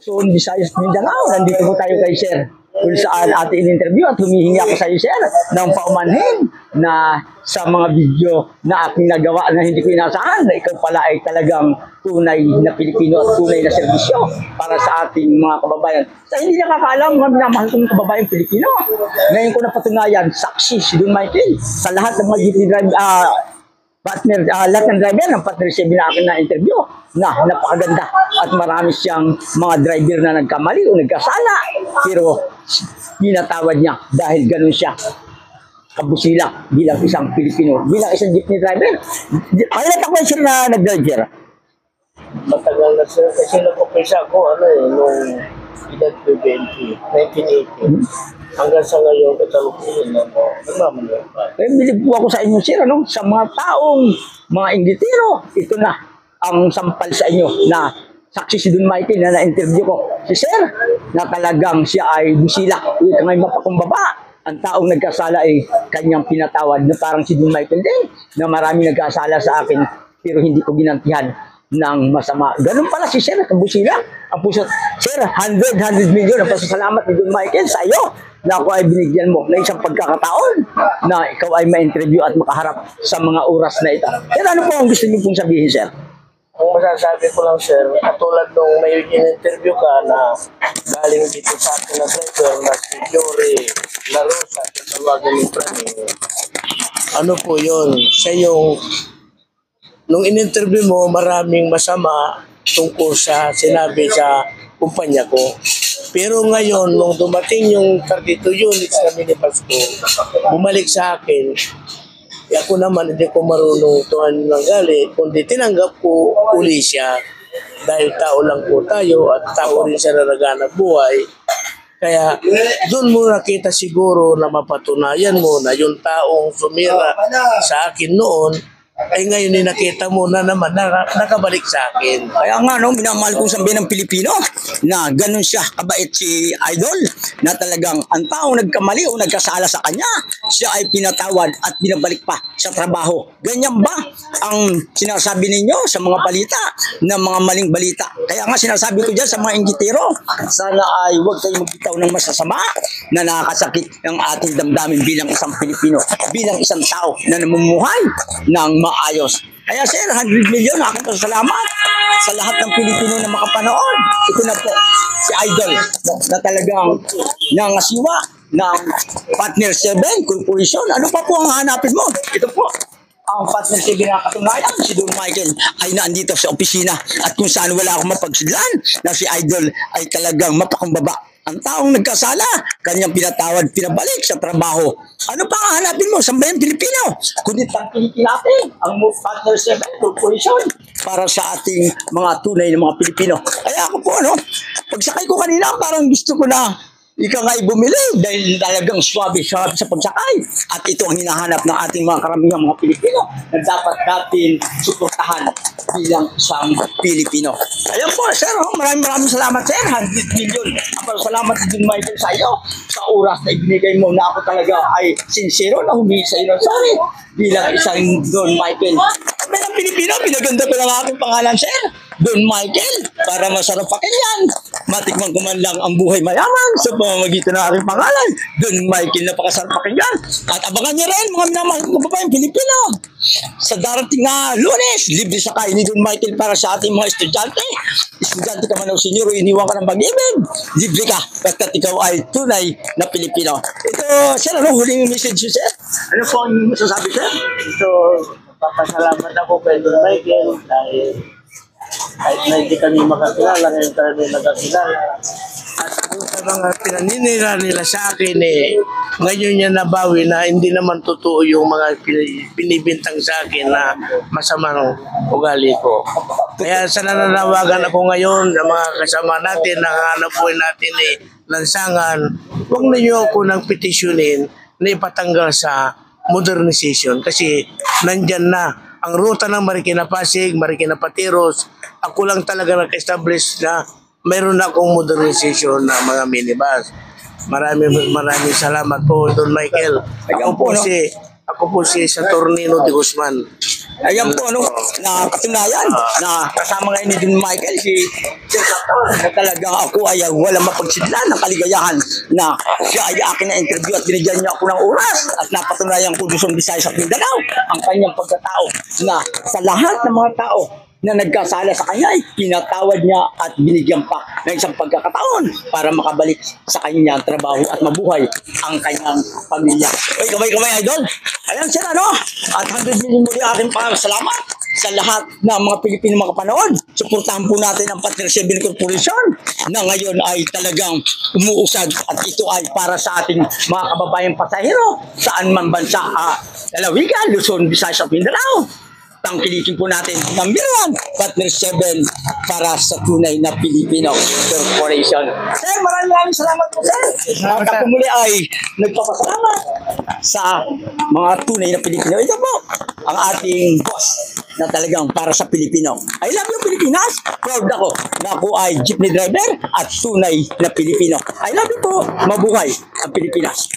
So, Visayas, Mindanao, nandito po tayo kay Sir kung saan ating in-interview at humihingi ako sa iyo, Sir, ng paumanhin na sa mga video na aking nagawa na hindi ko inasahan na ikaw pala ay talagang tunay na Pilipino at tunay na serbisyo para sa ating mga kababayan. Sa hindi nakakaalam, mga minamahal kong kababayan Pilipino, ngayon ko napatunayan, saksi si Don Michael sa lahat ng mga jeepney drive, partner, lahat ng driver ng partner siya na akin na interview na napakaganda at marami siyang mga driver na nagkamali o nagkasala pero pinatawad niya dahil ganun siya kabusila bilang isang Pilipino, bilang isang jeepney driver. Kailan ako sir na nag-driver? Matagal na sir, kasi nag-umpisa ko nung edad ko 1980. Hanggang sa ngayon, katalukuyan na nagmamanual pa. Bilib po ako sa inyo, sir, sa mga taong, mga inggitero, ito na ang sampal sa inyo na saksi si Don Michael na na-interview ko. Si sir, na talagang siya ay busila, may mapakumbaba. Ang taong nagkasala ay kanyang pinatawad na parang si Don Michael din, na marami nagkasala sa akin, pero hindi ko ginantihan ng masama. Ganun pala si Sir, kabusila. Ang puso, Sir, 100 million ang pasasalamat ni Don Michael sa iyo na ako ay binigyan mo na isang pagkakataon na ikaw ay ma-interview at makaharap sa mga oras na ito. Pero ano po ang gusto niyo pong sabihin, Sir? Ang masasabi ko lang, sir, katulad nung may in-interview ka na galing dito sa akin na driver na si Jory Larosa, tawagan ni Prani. Ano po yun? Siya yung nung in-interview mo, maraming masama tungkol sa sinabi sa kumpanya ko. Pero ngayon, nung dumating yung 32 units na minibus ko, bumalik sa akin, ako naman hindi ko marunong tuhan ng galit, kundi tinanggap ko uli siya dahil tao lang po tayo at tao rin siya na naghanap buhay. Kaya doon mo nakita siguro na mapatunayan mo na yung taong sumira sa akin noon, ay ngayon nakita mo na naman nakabalik sa akin. Kaya nga, no, minamahal kong sabihin ng Pilipino na ganun siya kabait si Idol, na talagang ang taong nagkamali o nagkasala sa kanya, siya ay pinatawad at binabalik pa sa trabaho. Ganyan ba ang sinasabi ninyo sa mga balita na mga maling balita? Kaya nga sinasabi ko dyan sa mga inggitero, sana ay huwag kayong magbitaw ng masasama na nakakasakit ang ating damdamin bilang isang Pilipino, bilang isang tao na namumuhay ng maayos. Kaya sir, 100 million aking pasalamat sa lahat ng Pilipino na makapanood. Ito na po si Idol na talagang nangasiwa ng Partner 7 Corporation. Ano pa po ang hanapin mo? Ito po ang Partner 7 na katunayan. Si Don Michael ay naandito sa opisina at kung saan wala akong mapagsidlan na si Idol ay talagang mapakumbaba. Ang taong nagkasala, kanyang pinatawad, pinabalik sa trabaho. Ano pa ang hanapin mo sa bayang Pilipino? Kundi tangkilikin natin ang Partner 7 Corporation para sa ating mga tunay na mga Pilipino. Kaya ako po, pagsakay ko kanina, parang gusto ko na ikaw nga bumili dahil talagang swabe sa pagsakay. At ito ang hinahanap ng ating mga karamihang mga Pilipino na dapat natin suportahan bilang isang Pilipino. Ayun po, sir. Maraming salamat, sir. 100 million. Ang salamat din, Michael, sa iyo sa oras na ibinigay mo na ako talaga ay sincero na humingi sa iyo ng sorry bilang isang Don Michael. Bilang Pilipino, pinaganda ko lang aking pangalan, sir. Don Michael, para masarap pakinggan. Matikman ko man lang ang buhay mayaman sa pamamagitan ng aking pangalan. Don Michael, napakasarap pakinggan. At abangan niyo rin, mga minamahal ko pa yung Pilipino. Sa darating na Lunes, libre sakay ni Don Michael para sa ating mga estudyante. Estudyante ka man o senior, iniwan ka ng pag-ibig. Libre ka, basta't ikaw ay tunay na Pilipino. Ito, sir, huling message yun, sir? Ano po ang masasabi, sir? Ito, papasalamat ako kay Don Michael dahil kahit na hindi kami makakilala, ngayon kami nagkakilala. At kung sa mga pinaninira nila sa akin, ngayon niya nabawi na hindi naman totoo yung mga binibintang sa akin na masamang ugali ko. Kaya sa nananawagan ako ngayon ng mga kasama natin, nanganap po natin lansangan, huwag ninyo ako nang petisyonin na ipatanggal sa modernization kasi nandyan na ang ruta ng Marikina Pasig, Marikina Patiros. Ako lang talaga nag-establish na mayroon na akong modernization na mga minibus. Maraming salamat po, Don Michael. Ako po si Ako po si Saturnino de Guzman. Ayan po, ano, na katunayan na kasama ngayon ni Don Michael, si Sir Sator, na talagang ako ay walang mapagsidlan ng kaligayahan na siya ay akin na interview at binigyan niya ako ng oras at napatunayan ko Luzon, Visayas at Mindanao ang kanyang pagkatao na sa lahat ng mga tao na nagkasala sa kanya ay pinatawad niya at binigyan pa ng isang pagkakataon para makabalik sa kanyang trabaho at mabuhay ang kanyang pamilya. Uy, kamay, idol! Ayan sila, no? At 100 million muli aking salamat sa lahat ng mga Pilipino makapanood. Suportahan po natin ang Partner 7 Corporation na ngayon ay talagang umuusad at ito ay para sa ating mga kababayang pasahero saan man bansa, lalawigan, Luzon, Visayas at Mindanao. Tangkilikin po natin number 1, Partner 7 para sa tunay na Pilipino Corporation. Sir, maraming salamat po, sir. At ako muli ay nagpapasalamat sa mga tunay na Pilipino. Ito po ang ating boss na talagang para sa Pilipino. I love you, Pilipinas. Proud ako na ako ay jeepney driver at tunay na Pilipino. I love you po. Mabuhay ang Pilipinas.